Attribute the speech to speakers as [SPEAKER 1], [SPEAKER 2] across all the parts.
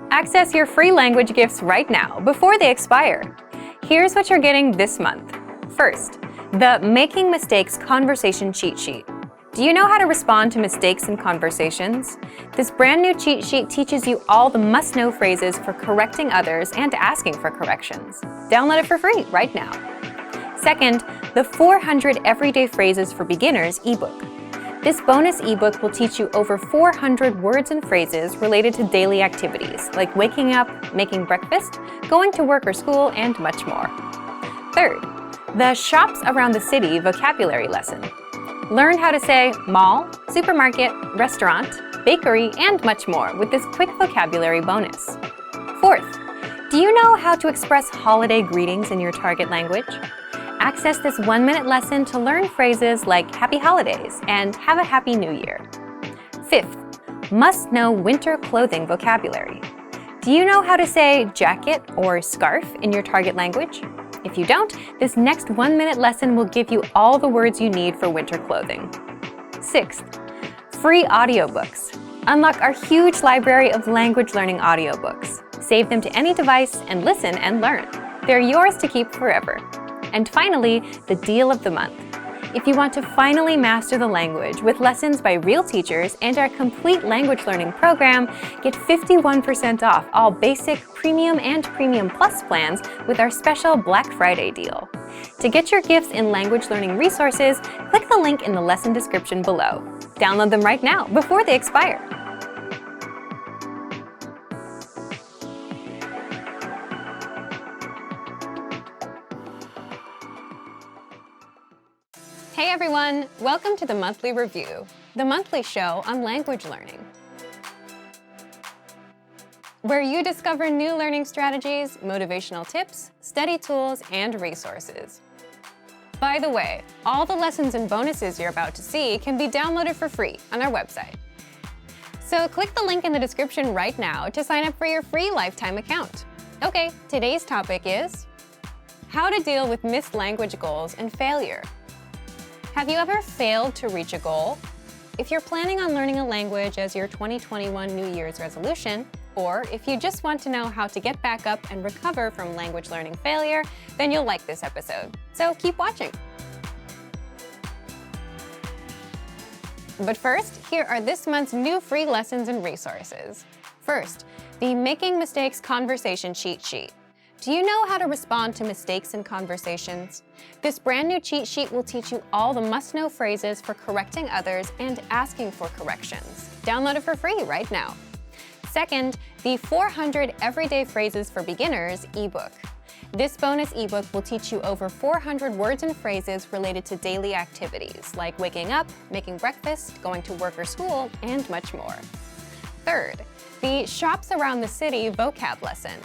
[SPEAKER 1] Access your free language gifts right now before they expire. Here's what you're getting this month. First, the Making Mistakes Conversation Cheat Sheet. Do you know how to respond to mistakes in conversations? This brand new cheat sheet teaches you all the must-know phrases for correcting others and asking for corrections. Download it for free right now. Second, the 400 Everyday Phrases for Beginners ebook. This bonus ebook will teach you over 400 words and phrases related to daily activities like waking up, making breakfast, going to work or school, and much more. Third, the Shops Around the City vocabulary lesson. Learn how to say mall, supermarket, restaurant, bakery, and much more with this quick vocabulary bonus. Fourth, do you know how to express holiday greetings in your target language? Access this 1-minute lesson to learn phrases like Happy Holidays and Have a Happy New Year. Fifth, must-know winter clothing vocabulary. Do you know how to say jacket or scarf in your target language? If you don't, this next 1-minute lesson will give you all the words you need for winter clothing. Sixth, free audiobooks. Unlock our huge library of language learning audiobooks. Save them to any device and listen and learn. They're yours to keep forever. And finally, the deal of the month. If you want to finally master the language with lessons by real teachers and our complete language learning program, get 51% off all basic, premium, and premium plus plans with our special Black Friday deal. To get your gifts in language learning resources, click the link in the lesson description below. Download them right now before they expire. Hey everyone! Welcome to the Monthly Review, the monthly show on language learning, where you discover new learning strategies, motivational tips, study tools, and resources. By the way, all the lessons and bonuses you're about to see can be downloaded for free on our website. So click the link in the description right now to sign up for your free lifetime account. Okay, today's topic is how to deal with missed language goals and failure. Have you ever failed to reach a goal? If you're planning on learning a language as your 2021 New Year's resolution, or if you just want to know how to get back up and recover from language learning failure, then you'll like this episode. So keep watching. But first, here are this month's new free lessons and resources. First, the Making Mistakes Conversation Cheat Sheet. Do you know how to respond to mistakes in conversations? This brand new cheat sheet will teach you all the must-know phrases for correcting others and asking for corrections. Download it for free right now. Second, the 400 Everyday Phrases for Beginners ebook. This bonus ebook will teach you over 400 words and phrases related to daily activities like waking up, making breakfast, going to work or school, and much more. Third, the Shops Around the City vocab lesson.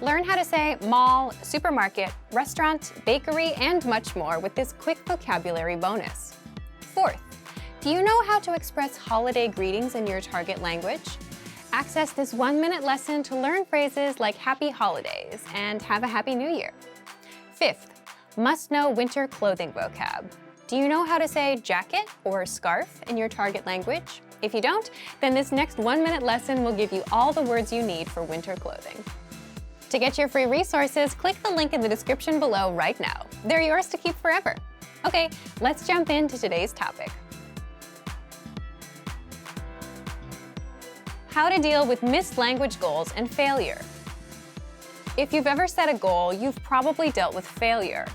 [SPEAKER 1] Learn how to say mall, supermarket, restaurant, bakery, and much more with this quick vocabulary bonus. Fourth, do you know how to express holiday greetings in your target language? Access this 1-minute lesson to learn phrases like Happy Holidays and Have a Happy New Year. Fifth, must-know winter clothing vocab. Do you know how to say jacket or scarf in your target language? If you don't, then this next 1-minute lesson will give you all the words you need for winter clothing. To get your free resources, click the link in the description below right now. They're yours to keep forever. Okay, let's jump into today's topic. How to deal with missed language goals and failure. If you've ever set a goal, you've probably dealt with failure.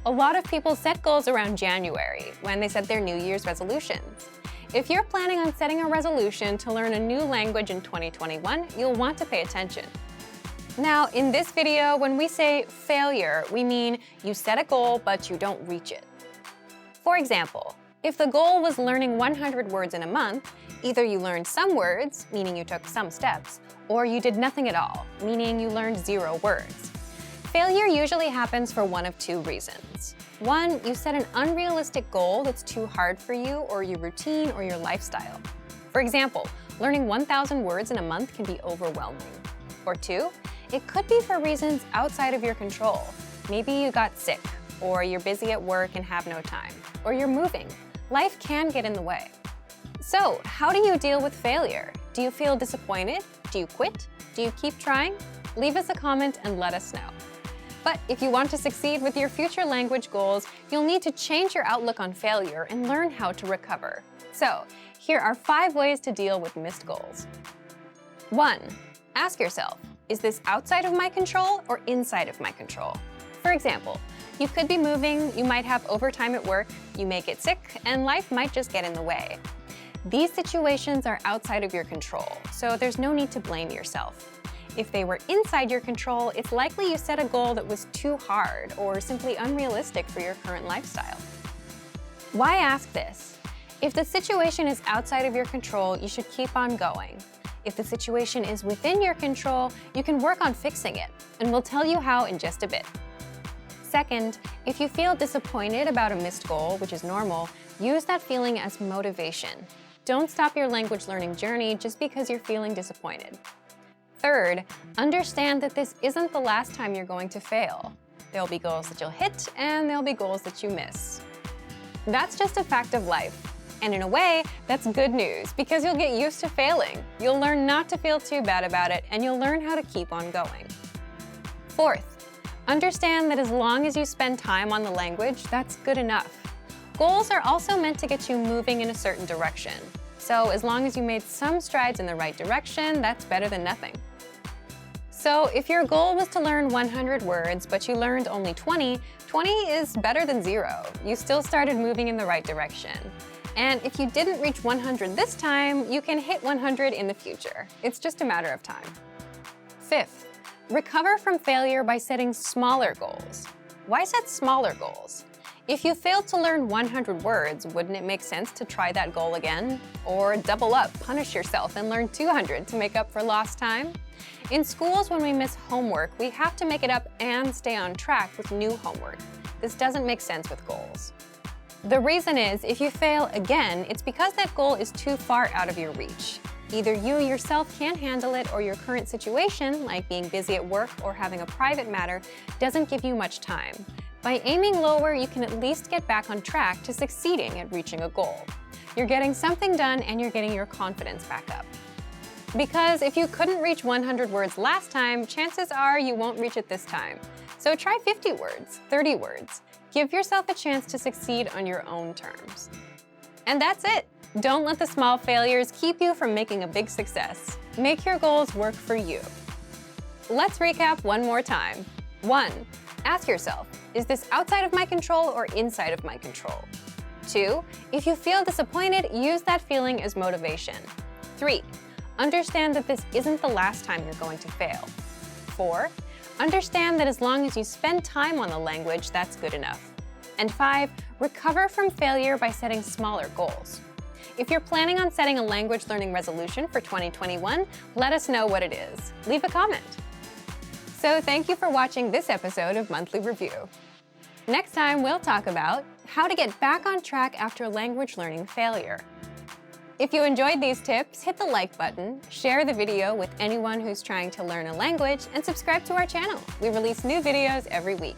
[SPEAKER 1] A lot of people set goals around January, when they set their New Year's resolutions. If you're planning on setting a resolution to learn a new language in 2021, you'll want to pay attention. Now, in this video, when we say failure, we mean you set a goal, but you don't reach it. For example, if the goal was learning 100 words in a month, either you learned some words, meaning you took some steps, or you did nothing at all, meaning you learned 0 words. Failure usually happens for one of 2 reasons. One, you set an unrealistic goal that's too hard for you or your routine or your lifestyle. For example, learning 1,000 words in a month can be overwhelming. Or 2, it could be for reasons outside of your control. Maybe you got sick, or you're busy at work and have no time, or you're moving. Life can get in the way. So, how do you deal with failure? Do you feel disappointed? Do you quit? Do you keep trying? Leave us a comment and let us know. But if you want to succeed with your future language goals, you'll need to change your outlook on failure and learn how to recover. So, here are 5 ways to deal with missed goals. 1. Ask yourself, is this outside of my control or inside of my control? For example, you could be moving, you might have overtime at work, you may get sick, and life might just get in the way. These situations are outside of your control, so there's no need to blame yourself. If they were inside your control, it's likely you set a goal that was too hard or simply unrealistic for your current lifestyle. Why ask this? If the situation is outside of your control, you should keep on going. If the situation is within your control, you can work on fixing it, and we'll tell you how in just a bit. Second, if you feel disappointed about a missed goal, which is normal, use that feeling as motivation. Don't stop your language learning journey just because you're feeling disappointed. Third, understand that this isn't the last time you're going to fail. There'll be goals that you'll hit, and there'll be goals that you miss. That's just a fact of life. And in a way, that's good news because you'll get used to failing. You'll learn not to feel too bad about it, and you'll learn how to keep on going. Fourth, understand that as long as you spend time on the language, that's good enough. Goals are also meant to get you moving in a certain direction. So as long as you made some strides in the right direction, that's better than nothing. So if your goal was to learn 100 words, but you learned only 20, 20 is better than 0. You still started moving in the right direction. And if you didn't reach 100 this time, you can hit 100 in the future. It's just a matter of time. Fifth, recover from failure by setting smaller goals. Why set smaller goals? If you failed to learn 100 words, wouldn't it make sense to try that goal again? Or double up, punish yourself, and learn 200 to make up for lost time? In schools, when we miss homework, we have to make it up and stay on track with new homework. This doesn't make sense with goals. The reason is, if you fail again, it's because that goal is too far out of your reach. Either you yourself can't handle it, or your current situation, like being busy at work or having a private matter, doesn't give you much time. By aiming lower, you can at least get back on track to succeeding at reaching a goal. You're getting something done and you're getting your confidence back up. Because if you couldn't reach 100 words last time, chances are you won't reach it this time. So try 50 words, 30 words. Give yourself a chance to succeed on your own terms. And that's it. Don't let the small failures keep you from making a big success. Make your goals work for you. Let's recap one more time. 1. Ask yourself, is this outside of my control or inside of my control? 2. If you feel disappointed, use that feeling as motivation. 3. Understand that this isn't the last time you're going to fail. 4. Understand that as long as you spend time on the language, that's good enough. And 5. Recover from failure by setting smaller goals. If you're planning on setting a language learning resolution for 2021, let us know what it is. Leave a comment. So thank you for watching this episode of Monthly Review. Next time, we'll talk about how to get back on track after language learning failure. If you enjoyed these tips, hit the like button, share the video with anyone who's trying to learn a language, and subscribe to our channel. We release new videos every week.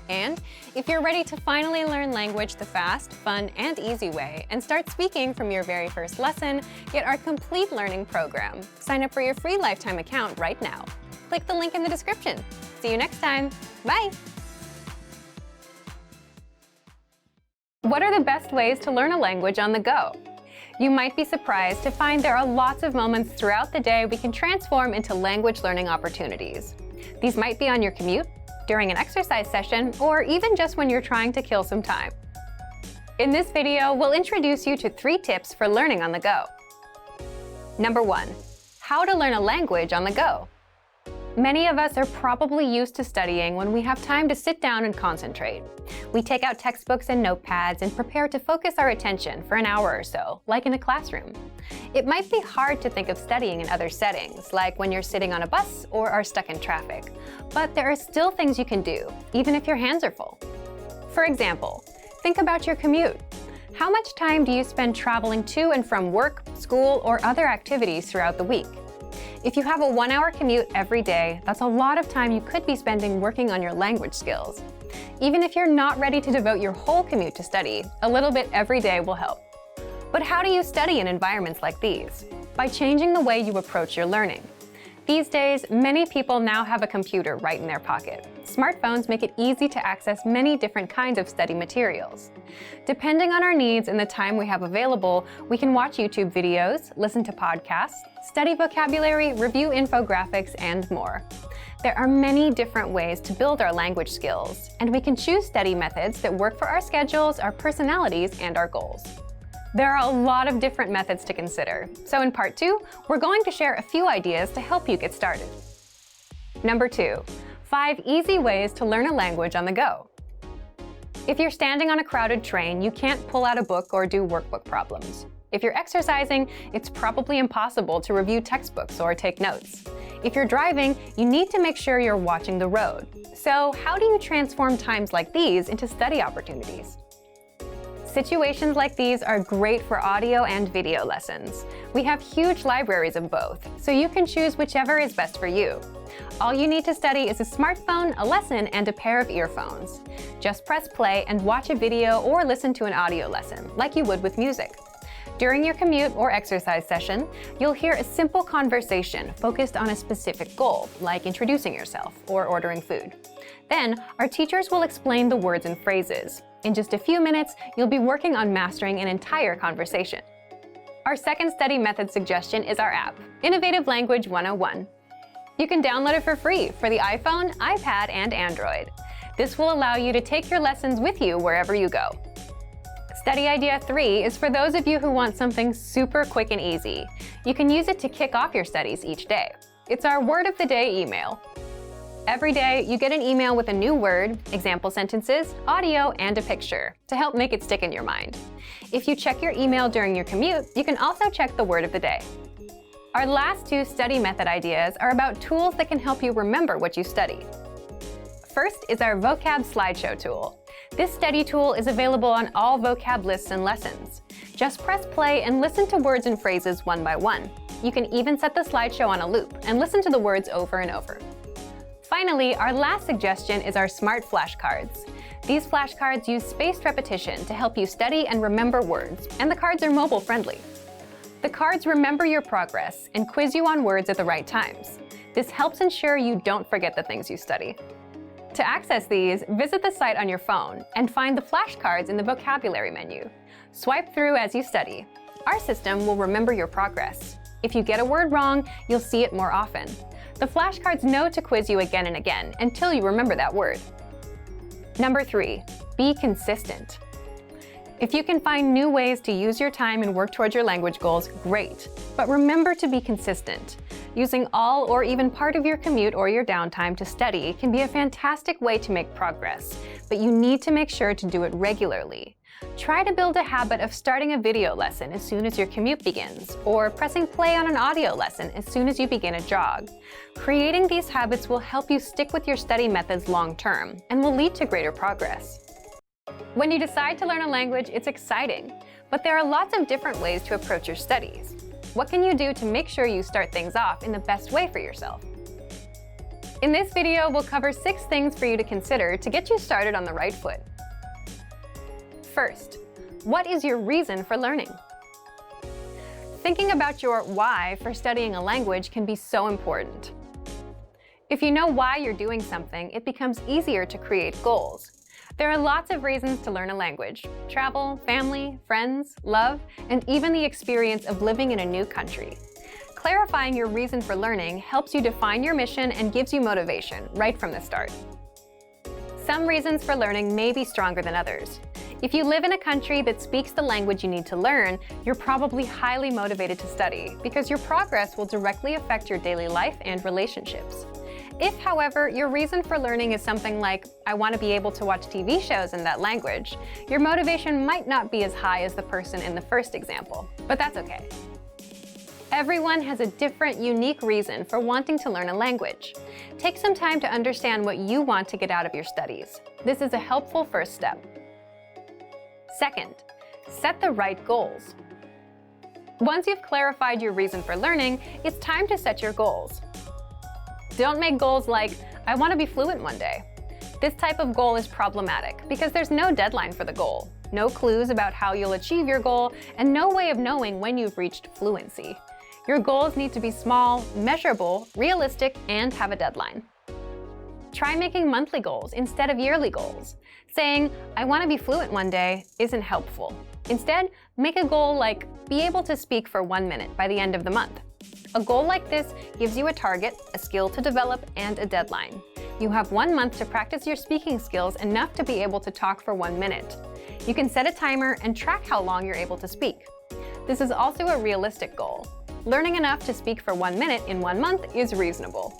[SPEAKER 1] And if you're ready to finally learn language the fast, fun, and easy way, and start speaking from your very first lesson, get our complete learning program. Sign up for your free lifetime account right now. Click the link in the description. See you next time. Bye! What are the best ways to learn a language on the go? You might be surprised to find there are lots of moments throughout the day we can transform into language learning opportunities. These might be on your commute, during an exercise session, or even just when you're trying to kill some time. In this video, we'll introduce you to 3 tips for learning on the go. Number 1. How to learn a language on the go. Many of us are probably used to studying when we have time to sit down and concentrate. We take out textbooks and notepads and prepare to focus our attention for an hour or so, like in a classroom. It might be hard to think of studying in other settings, like when you're sitting on a bus or are stuck in traffic. But there are still things you can do, even if your hands are full. For example, think about your commute. How much time do you spend traveling to and from work, school, or other activities throughout the week? If you have a 1-hour commute every day, that's a lot of time you could be spending working on your language skills. Even if you're not ready to devote your whole commute to study, a little bit every day will help. But how do you study in environments like these? By changing the way you approach your learning. These days, many people now have a computer right in their pocket. Smartphones make it easy to access many different kinds of study materials. Depending on our needs and the time we have available, we can watch YouTube videos, listen to podcasts, study vocabulary, review infographics, and more. There are many different ways to build our language skills, and we can choose study methods that work for our schedules, our personalities, and our goals. There are a lot of different methods to consider, so in Part 2, we're going to share a few ideas to help you get started. Number 2, 5 easy ways to learn a language on the go. If you're standing on a crowded train, you can't pull out a book or do workbook problems. If you're exercising, it's probably impossible to review textbooks or take notes. If you're driving, you need to make sure you're watching the road. So how do you transform times like these into study opportunities? Situations like these are great for audio and video lessons. We have huge libraries of both, so you can choose whichever is best for you. All you need to study is a smartphone, a lesson, and a pair of earphones. Just press play and watch a video or listen to an audio lesson, like you would with music. During your commute or exercise session, you'll hear a simple conversation focused on a specific goal, like introducing yourself or ordering food. Then, our teachers will explain the words and phrases. In just a few minutes, you'll be working on mastering an entire conversation. Our second study method suggestion is our app, Innovative Language 101. You can download it for free for the iPhone, iPad, and Android. This will allow you to take your lessons with you wherever you go. Study idea 3 is for those of you who want something super quick and easy. You can use it to kick off your studies each day. It's our word of the day email. Every day, you get an email with a new word, example sentences, audio, and a picture to help make it stick in your mind. If you check your email during your commute, you can also check the word of the day. Our last 2 study method ideas are about tools that can help you remember what you study. First is our vocab slideshow tool. This study tool is available on all vocab lists and lessons. Just press play and listen to words and phrases one by one. You can even set the slideshow on a loop and listen to the words over and over. Finally, our last suggestion is our smart flashcards. These flashcards use spaced repetition to help you study and remember words, and the cards are mobile friendly. The cards remember your progress and quiz you on words at the right times. This helps ensure you don't forget the things you study. To access these, visit the site on your phone and find the flashcards in the vocabulary menu. Swipe through as you study. Our system will remember your progress. If you get a word wrong, you'll see it more often. The flashcards know to quiz you again and again until you remember that word. Number 3, be consistent. If you can find new ways to use your time and work towards your language goals, great. But remember to be consistent. Using all or even part of your commute or your downtime to study can be a fantastic way to make progress, but you need to make sure to do it regularly. Try to build a habit of starting a video lesson as soon as your commute begins, or pressing play on an audio lesson as soon as you begin a jog. Creating these habits will help you stick with your study methods long-term and will lead to greater progress. When you decide to learn a language, it's exciting, but there are lots of different ways to approach your studies. What can you do to make sure you start things off in the best way for yourself? In this video, we'll cover 6 things for you to consider to get you started on the right foot. First, what is your reason for learning? Thinking about your why for studying a language can be so important. If you know why you're doing something, it becomes easier to create goals. There are lots of reasons to learn a language: travel, family, friends, love, and even the experience of living in a new country. Clarifying your reason for learning helps you define your mission and gives you motivation right from the start. Some reasons for learning may be stronger than others. If you live in a country that speaks the language you need to learn, you're probably highly motivated to study because your progress will directly affect your daily life and relationships. If, however, your reason for learning is something like, I want to be able to watch TV shows in that language, your motivation might not be as high as the person in the first example, but that's okay. Everyone has a different, unique reason for wanting to learn a language. Take some time to understand what you want to get out of your studies. This is a helpful first step. Second, set the right goals. Once you've clarified your reason for learning, it's time to set your goals. Don't make goals like, I want to be fluent one day. This type of goal is problematic because there's no deadline for the goal, no clues about how you'll achieve your goal, and no way of knowing when you've reached fluency. Your goals need to be small, measurable, realistic, and have a deadline. Try making monthly goals instead of yearly goals. Saying, "I want to be fluent one day," isn't helpful. Instead, make a goal like, be able to speak for 1 minute by the end of the month. A goal like this gives you a target, a skill to develop, and a deadline. You have 1 month to practice your speaking skills enough to be able to talk for 1 minute. You can set a timer and track how long you're able to speak. This is also a realistic goal. Learning enough to speak for 1 minute in 1 month is reasonable.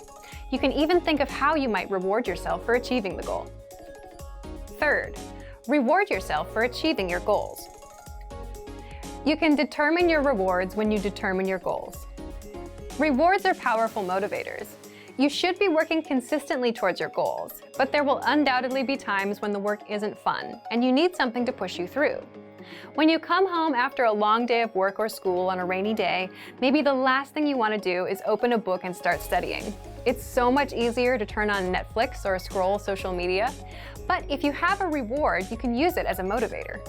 [SPEAKER 1] You can even think of how you might reward yourself for achieving the goal. Third, reward yourself for achieving your goals. You can determine your rewards when you determine your goals. Rewards are powerful motivators. You should be working consistently towards your goals, but there will undoubtedly be times when the work isn't fun and you need something to push you through. When you come home after a long day of work or school on a rainy day, maybe the last thing you want to do is open a book and start studying. It's so much easier to turn on Netflix or scroll social media, but if you have a reward, you can use it as a motivator.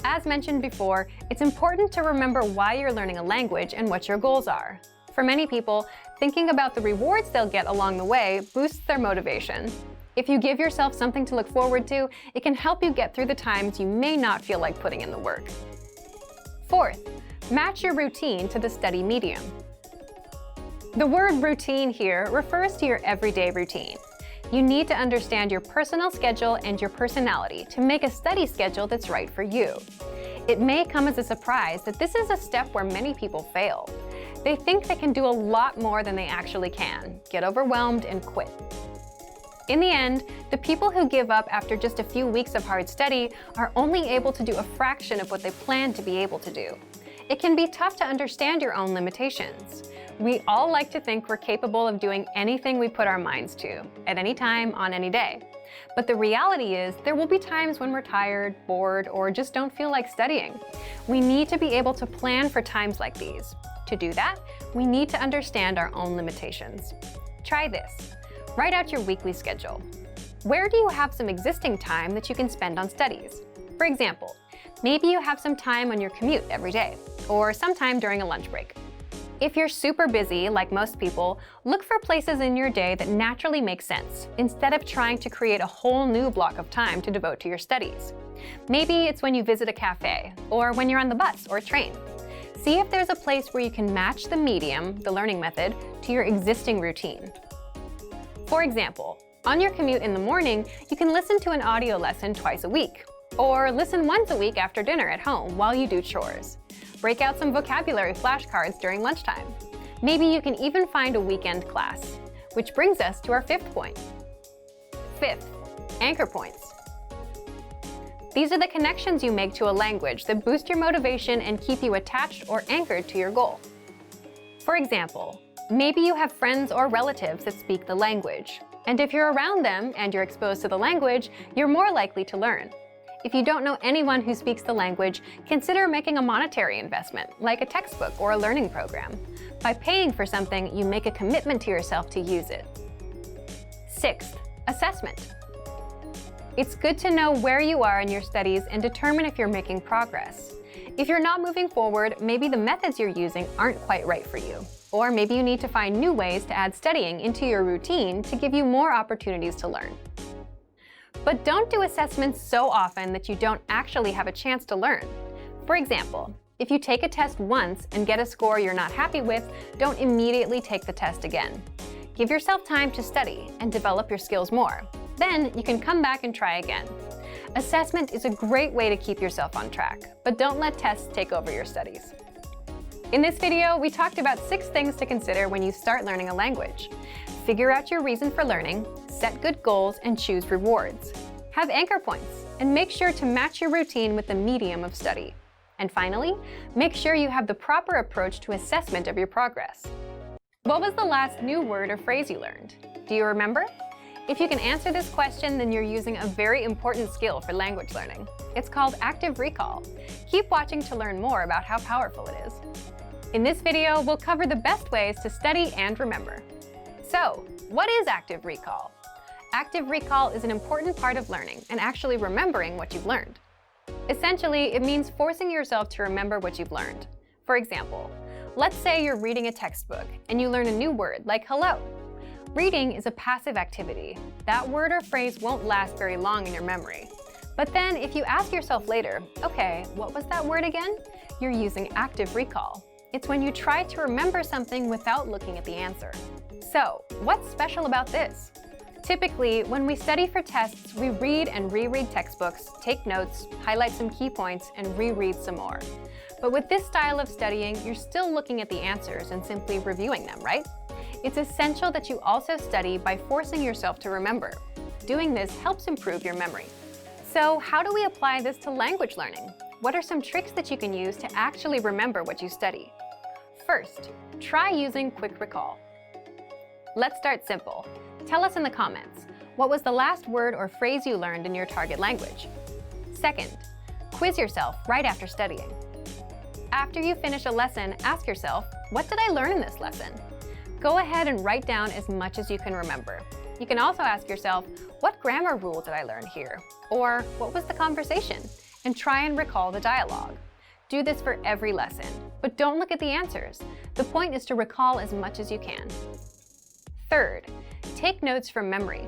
[SPEAKER 1] As mentioned before, it's important to remember why you're learning a language and what your goals are. For many people, thinking about the rewards they'll get along the way boosts their motivation. If you give yourself something to look forward to, it can help you get through the times you may not feel like putting in the work. Fourth, match your routine to the study medium. The word routine here refers to your everyday routine. You need to understand your personal schedule and your personality to make a study schedule that's right for you. It may come as a surprise that this is a step where many people fail. They think they can do a lot more than they actually can, get overwhelmed, and quit. In the end, the people who give up after just a few weeks of hard study are only able to do a fraction of what they planned to be able to do. It can be tough to understand your own limitations. We all like to think we're capable of doing anything we put our minds to, at any time, on any day. But the reality is, there will be times when we're tired, bored, or just don't feel like studying. We need to be able to plan for times like these. To do that, we need to understand our own limitations. Try this. Write out your weekly schedule. Where do you have some existing time that you can spend on studies? For example, maybe you have some time on your commute every day, or sometime during a lunch break. If you're super busy, like most people, look for places in your day that naturally make sense, instead of trying to create a whole new block of time to devote to your studies. Maybe it's when you visit a cafe, or when you're on the bus or train. See if there's a place where you can match the medium, the learning method, to your existing routine. For example, on your commute in the morning, you can listen to an audio lesson twice a week, or listen once a week after dinner at home while you do chores. Break out some vocabulary flashcards during lunchtime. Maybe you can even find a weekend class. Which brings us to our fifth point. Fifth, anchor points. These are the connections you make to a language that boost your motivation and keep you attached or anchored to your goal. For example, maybe you have friends or relatives that speak the language, and if you're around them and you're exposed to the language, you're more likely to learn. If you don't know anyone who speaks the language, consider making a monetary investment, like a textbook or a learning program. By paying for something, you make a commitment to yourself to use it. Sixth, assessment. It's good to know where you are in your studies and determine if you're making progress. If you're not moving forward, maybe the methods you're using aren't quite right for you. Or maybe you need to find new ways to add studying into your routine to give you more opportunities to learn. But don't do assessments so often that you don't actually have a chance to learn. For example, if you take a test once and get a score you're not happy with, don't immediately take the test again. Give yourself time to study and develop your skills more. Then you can come back and try again. Assessment is a great way to keep yourself on track, but don't let tests take over your studies. In this video, we talked about 6 things to consider when you start learning a language. Figure out your reason for learning, set good goals, and choose rewards. Have anchor points, and make sure to match your routine with the medium of study. And finally, make sure you have the proper approach to assessment of your progress. What was the last new word or phrase you learned? Do you remember? If you can answer this question, then you're using a very important skill for language learning. It's called active recall. Keep watching to learn more about how powerful it is. In this video, we'll cover the best ways to study and remember. So, what is active recall? Active recall is an important part of learning and actually remembering what you've learned. Essentially, it means forcing yourself to remember what you've learned. For example, Let's say you're reading a textbook and you learn a new word like hello. Reading is a passive activity. That word or phrase won't last very long in your memory. But then if you ask yourself later, okay, what was that word again? You're using active recall. It's when you try to remember something without looking at the answer. So, what's special about this? Typically, when we study for tests, we read and reread textbooks, take notes, highlight some key points, and reread some more. But with this style of studying, you're still looking at the answers and simply reviewing them, right? It's essential that you also study by forcing yourself to remember. Doing this helps improve your memory. So, how do we apply this to language learning? What are some tricks that you can use to actually remember what you study? First, try using quick recall. Let's start simple. Tell us in the comments, what was the last word or phrase you learned in your target language? Second, quiz yourself right after studying. After you finish a lesson, ask yourself, what did I learn in this lesson? Go ahead and write down as much as you can remember. You can also ask yourself, what grammar rule did I learn here? Or what was the conversation? And try and recall the dialogue. Do this for every lesson, but don't look at the answers. The point is to recall as much as you can. Third, take notes from memory.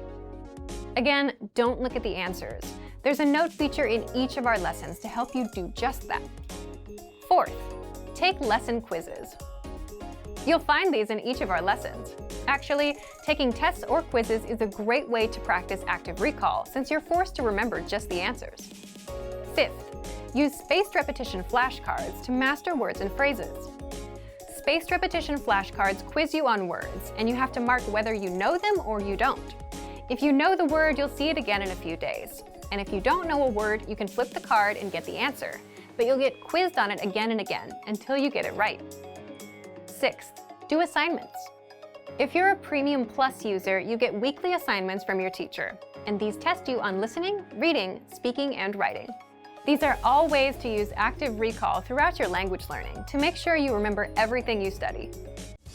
[SPEAKER 1] Again, don't look at the answers. There's a note feature in each of our lessons to help you do just that. Fourth, take lesson quizzes. You'll find these in each of our lessons. Actually, taking tests or quizzes is a great way to practice active recall since you're forced to remember just the answers. Fifth, use spaced repetition flashcards to master words and phrases. Spaced repetition flashcards quiz you on words, and you have to mark whether you know them or you don't. If you know the word, you'll see it again in a few days. And if you don't know a word, you can flip the card and get the answer, but you'll get quizzed on it again and again until you get it right. Sixth, do assignments. If you're a Premium Plus user, you get weekly assignments from your teacher, and these test you on listening, reading, speaking, and writing. These are all ways to use active recall throughout your language learning to make sure you remember everything you study.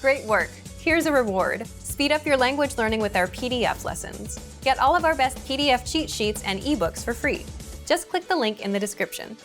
[SPEAKER 1] Great work! Here's a reward. Speed up your language learning with our PDF lessons. Get all of our best PDF cheat sheets and ebooks for free. Just click the link in the description.